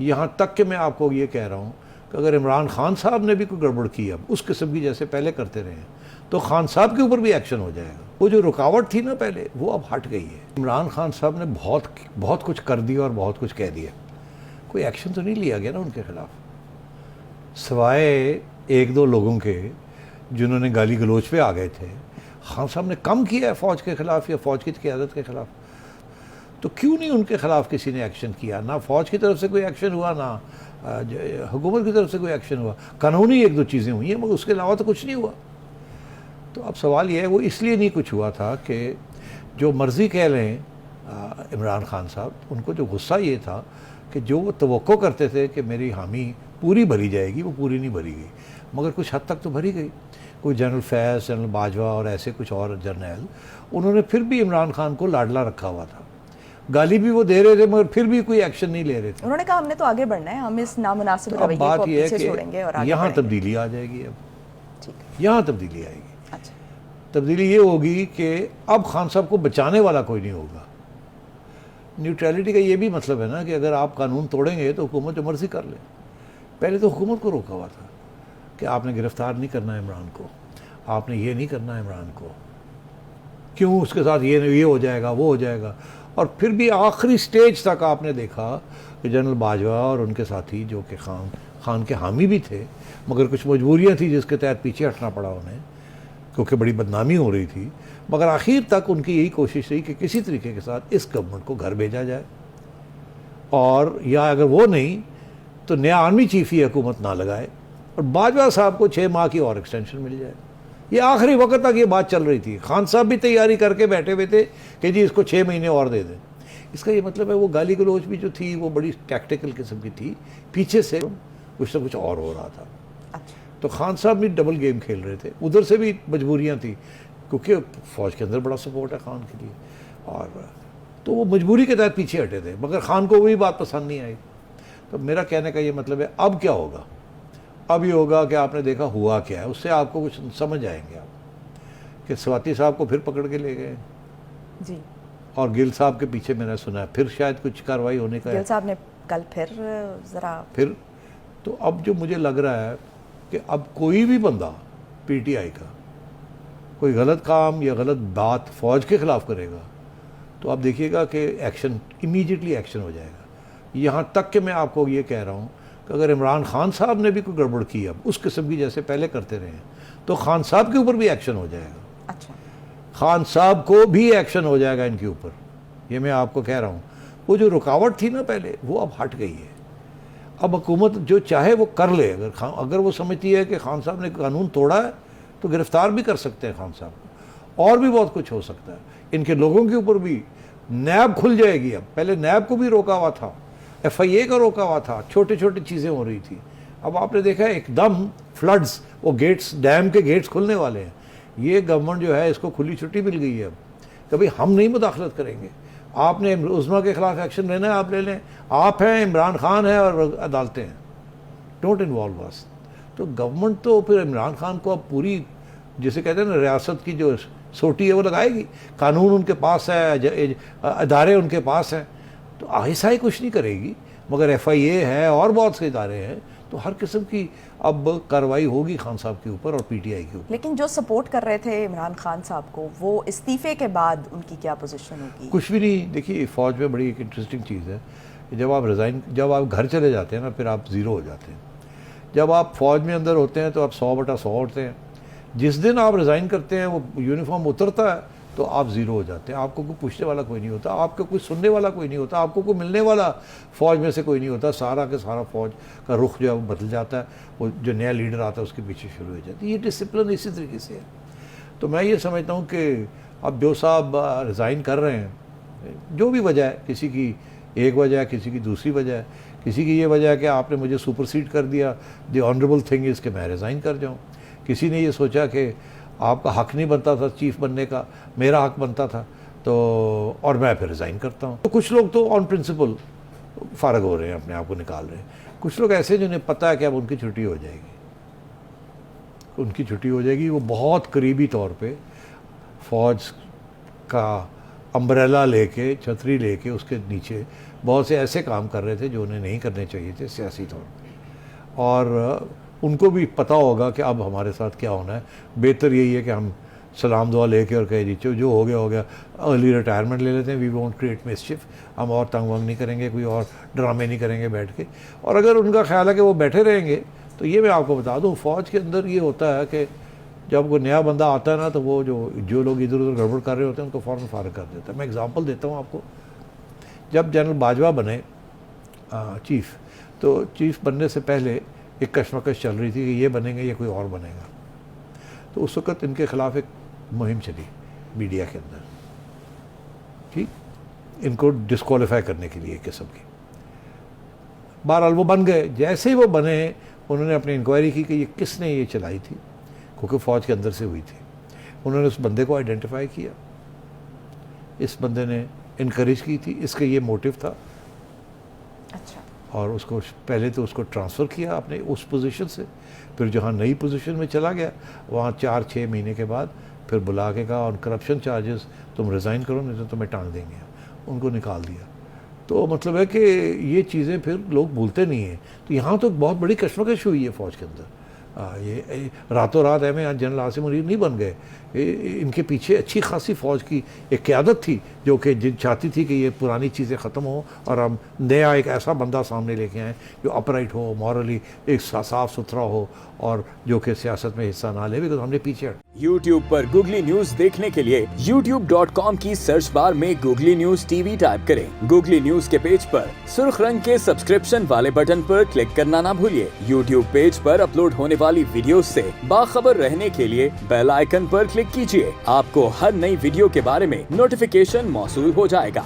یہاں تک کہ میں آپ کو یہ کہہ رہا ہوں کہ اگر عمران خان صاحب نے بھی کوئی گڑبڑ کی اب اس قسم کی جیسے پہلے کرتے رہے ہیں تو خان صاحب کے اوپر بھی ایکشن ہو جائے گا. وہ جو رکاوٹ تھی نا پہلے وہ اب ہٹ گئی ہے. عمران خان صاحب نے بہت کچھ کر دیا اور بہت کچھ کہہ دیا, کوئی ایکشن تو نہیں لیا گیا نا ان کے خلاف, سوائے ایک دو لوگوں کے جنہوں نے گالی گلوچ پہ آ گئے تھے. خان صاحب نے کم کیا ہے فوج کے خلاف یا فوج کی قیادت کے خلاف, تو کیوں نہیں ان کے خلاف کسی نے ایکشن کیا؟ نہ فوج کی طرف سے کوئی ایکشن ہوا, نہ حکومت کی طرف سے کوئی ایکشن ہوا. قانونی ایک دو چیزیں ہوئی ہیں مگر اس کے علاوہ تو کچھ نہیں ہوا. تو اب سوال یہ ہے وہ اس لیے نہیں کچھ ہوا تھا کہ جو مرضی کہہ لیں عمران خان صاحب, ان کو جو غصہ یہ تھا کہ جو وہ توقع کرتے تھے کہ میری حامی پوری بھری جائے گی وہ پوری نہیں بھری گئی, مگر کچھ حد تک تو بھری گئی. کوئی جنرل فیض, جنرل باجوہ اور ایسے کچھ اور جرنیل, انہوں نے پھر بھی عمران خان کو لاڈلا رکھا ہوا تھا. گالی بھی وہ دے رہے تھے مگر پھر بھی کوئی ایکشن نہیں لے رہے تھے. انہوں نے کہا ہم نے تو آگے بڑھنا ہے, ہم اس نامناسب رویے کو پیچھے چھوڑیں گے اور آگے یہاں بڑھیں گے. تبدیلی آ جائے گی. اب ٹھیک ہے, یہاں تبدیلی آئے گی. اچھا, تبدیلی یہ ہوگی کہ اب خان صاحب کو بچانے والا کوئی نہیں ہوگا. نیوٹریلٹی کا یہ بھی مطلب ہے نا کہ اگر آپ قانون توڑیں گے تو حکومت جو مرضی کر لے. پہلے تو حکومت کو روکا ہوا تھا کہ آپ نے گرفتار نہیں کرنا ہے عمران کو, آپ نے یہ نہیں کرنا ہے عمران کو, کیوں اس کے ساتھ یہ ہو جائے گا وہ ہو جائے گا. اور پھر بھی آخری سٹیج تک آپ نے دیکھا کہ جنرل باجوہ اور ان کے ساتھی جو کہ خان کے حامی بھی تھے مگر کچھ مجبوریاں تھیں جس کے تحت پیچھے ہٹنا پڑا انہیں کیونکہ بڑی بدنامی ہو رہی تھی, مگر آخر تک ان کی یہی کوشش رہی کہ کسی طریقے کے ساتھ اس گورنمنٹ کو گھر بھیجا جائے, اور یا اگر وہ نہیں تو نیا آرمی چیف ہی حکومت نہ لگائے اور باجوہ صاحب کو 6 ماہ کی اور ایکسٹینشن مل جائے. یہ آخری وقت تک یہ بات چل رہی تھی. خان صاحب بھی تیاری کر کے بیٹھے ہوئے تھے کہ جی اس کو 6 مہینے اور دے دیں. اس کا یہ مطلب ہے وہ گالی گلوچ بھی جو تھی وہ بڑی ٹیکٹیکل قسم کی تھی, پیچھے سے کچھ نہ کچھ اور ہو رہا تھا. تو خان صاحب بھی ڈبل گیم کھیل رہے تھے, ادھر سے بھی مجبوریاں تھیں کیونکہ فوج کے اندر بڑا سپورٹ ہے خان کے لیے, اور تو وہ مجبوری کے تحت پیچھے ہٹے تھے مگر خان کو وہی بات پسند نہیں آئی. تو میرا کہنے کا یہ مطلب ہے اب کیا ہوگا, اب یہ ہوگا کہ آپ نے دیکھا ہوا کیا ہے, اس سے آپ کو کچھ سمجھ آئیں گے آپ کہ سواتی صاحب کو پھر پکڑ کے لے گئے جی, اور گل صاحب کے پیچھے میں نے سنا ہے پھر شاید کچھ کارروائی ہونے کا ہے. گل صاحب نے کل پھر ذرا پھر تو اب جو مجھے لگ رہا ہے کہ اب کوئی بھی بندہ پی ٹی آئی کا کوئی غلط کام یا غلط بات فوج کے خلاف کرے گا تو آپ دیکھیے گا کہ ایکشن امیڈیٹلی ایکشن ہو جائے گا. یہاں تک کہ میں آپ کو یہ کہہ رہا ہوں کہ اگر عمران خان صاحب نے بھی کوئی گڑبڑ کی اب اس قسم کی جیسے پہلے کرتے رہے ہیں تو خان صاحب کے اوپر بھی ایکشن ہو جائے گا. اچھا, خان صاحب کو بھی ایکشن ہو جائے گا ان کے اوپر, یہ میں آپ کو کہہ رہا ہوں. وہ جو رکاوٹ تھی نا پہلے وہ اب ہٹ گئی ہے. اب حکومت جو چاہے وہ کر لے. اگر وہ سمجھتی ہے کہ خان صاحب نے قانون توڑا ہے تو گرفتار بھی کر سکتے ہیں خان صاحب کو, اور بھی بہت کچھ ہو سکتا ہے. ان کے لوگوں کے اوپر بھی نیب کھل جائے گی. اب پہلے نیب کو بھی روکا ہوا تھا, ایف آئی اے کا روکا ہوا تھا, چھوٹی چھوٹی چیزیں ہو رہی تھی. اب آپ نے دیکھا ایک دم فلڈز, وہ گیٹس, ڈیم کے گیٹس کھلنے والے ہیں. یہ گورنمنٹ جو ہے اس کو کھلی چھٹی مل گئی ہے. اب کبھی ہم نہیں مداخلت کریں گے. آپ نے عظمیٰ کے خلاف ایکشن لینا ہے آپ لے لیں, آپ ہیں, عمران خان ہے اور عدالتیں ہیں, ڈونٹ انوالو اس. تو گورنمنٹ تو پھر عمران خان کو اب پوری جسے کہتے ہیں نا ریاست کی جو سوٹی ہے وہ لگائے گی. قانون ان کے پاس ہے, ادارے ان کے پاس ہیں, تو آہستہ ہی کچھ نہیں کرے گی. مگر ایف آئی اے ہے اور بہت سے ادارے ہیں, تو ہر قسم کی اب کارروائی ہوگی خان صاحب کے اوپر اور پی ٹی آئی کے اوپر. لیکن جو سپورٹ کر رہے تھے عمران خان صاحب کو, وہ استعفے کے بعد ان کی کیا پوزیشن ہوگی؟ کچھ بھی نہیں. دیکھیے فوج میں بڑی ایک انٹرسٹنگ چیز ہے کہ جب آپ گھر چلے جاتے ہیں نا پھر آپ زیرو ہو جاتے ہیں. جب آپ فوج میں اندر ہوتے ہیں تو آپ 100/100 ہوتے ہیں. جس دن آپ ریزائن کرتے ہیں وہ یونیفارم اترتا ہے تو آپ زیرو ہو جاتے ہیں. آپ کو کوئی پوچھنے والا کوئی نہیں ہوتا, آپ کو کوئی سننے والا کوئی نہیں ہوتا, آپ کو کوئی ملنے والا فوج میں سے کوئی نہیں ہوتا. سارا کے سارا فوج کا رخ جو ہے وہ بدل جاتا ہے. وہ جو نیا لیڈر آتا ہے اس کے پیچھے شروع ہو جاتی ہے. یہ ڈسپلن اسی طریقے سے ہے. تو میں یہ سمجھتا ہوں کہ اب جو صاحب ریزائن کر رہے ہیں, جو بھی وجہ ہے, کسی کی ایک وجہ ہے, کسی کی دوسری وجہ ہے, کسی کی یہ وجہ ہے کہ آپ نے مجھے سپرسیڈ کر دیا, دی آنریبل تھنگ از کہ میں ریزائن کر جاؤں. کسی نے یہ سوچا کہ آپ کا حق نہیں بنتا تھا چیف بننے کا, میرا حق بنتا تھا, تو اور میں پھر ریزائن کرتا ہوں. تو کچھ لوگ تو آن پرنسپل فارغ ہو رہے ہیں, اپنے آپ کو نکال رہے ہیں. کچھ لوگ ایسے جنہیں پتہ ہے کہ اب ان کی چھٹی ہو جائے گی, ان کی چھٹی ہو جائے گی. وہ بہت قریبی طور پہ فوج کا امبریلا لے کے, چھتری لے کے اس کے نیچے بہت سے ایسے کام کر رہے تھے جو انہیں نہیں کرنے چاہیے تھے سیاسی طور پہ, اور ان کو بھی پتہ ہوگا کہ اب ہمارے ساتھ کیا ہونا ہے. بہتر یہی ہے کہ ہم سلام دعا لے کے اور کہے جی جو ہو گیا ہو گیا, ارلی ریٹائرمنٹ لے لیتے ہیں, وی وونٹ کریٹ مسچف, ہم اور تنگ ونگ نہیں کریں گے, کوئی اور ڈرامے نہیں کریں گے بیٹھ کے. اور اگر ان کا خیال ہے کہ وہ بیٹھے رہیں گے تو یہ میں آپ کو بتا دوں, فوج کے اندر یہ ہوتا ہے کہ جب کوئی نیا بندہ آتا ہے نا تو وہ جو لوگ ادھر ادھر گڑبڑ کر رہے ہوتے ہیں ان کو فوراً فارغ کر دیتا ہے. میں اگزامپل دیتا ہوں آپ کو. جب جنرل باجوہ بنے چیف, تو چیف بننے سے پہلے ایک کشمکش چل رہی تھی کہ یہ بنیں گے یا کوئی اور بنے گا. تو اس وقت ان کے خلاف ایک مہم چلی میڈیا کے اندر, ٹھیک, ان کو ڈسکوالیفائی کرنے کے لیے قسم کی. بہرحال وہ بن گئے. جیسے ہی وہ بنے انہوں نے اپنی انکوائری کی کہ یہ کس نے یہ چلائی تھی, کیونکہ فوج کے اندر سے ہوئی تھی. انہوں نے اس بندے کو آئیڈینٹیفائی کیا, اس بندے نے انکریج کی تھی, اس کا یہ موٹیو تھا. اچھا. اور اس کو پہلے تو اس کو ٹرانسفر کیا اپنے اس پوزیشن سے, پھر جہاں نئی پوزیشن میں چلا گیا وہاں 4-6 مہینے کے بعد پھر بلا کے کہا آن کرپشن چارجز تم ریزائن کرو نہیں تو تمہیں ٹانگ دیں گے. ان کو نکال دیا. تو مطلب ہے کہ یہ چیزیں پھر لوگ بھولتے نہیں ہیں. تو یہاں تو بہت بڑی کشمکش ہوئی ہے فوج کے اندر. یہ راتوں رات جنرل عاصم منیر نہیں بن گئے. ان کے پیچھے اچھی خاصی فوج کی ایک قیادت تھی جو کہ چاہتی تھی کہ یہ پرانی چیزیں ختم ہوں اور ہم نیا ایک ایسا بندہ سامنے لے کے آئیں جو اپرائٹ ہو, مورلی ایک صاف ستھرا ہو اور جو کہ سیاست میں حصہ نہ لے, بیکاز ہم نے پیچھے YouTube پر گوگلی نیوز دیکھنے کے لیے youtube.com کی سرچ بار میں googly news T V type کریں. گوگلی نیوز کے پیج پر سرخ رنگ کے سبسکرپشن والے بٹن پر کلک کرنا نہ بھولیے. YouTube پیج پر اپلوڈ ہونے والی ویڈیوز سے باخبر رہنے کے لیے بیل آئیکن پر کلک کیجیے. آپ کو ہر نئی ویڈیو کے بارے میں نوٹیفیکیشن موصول ہو جائے گا.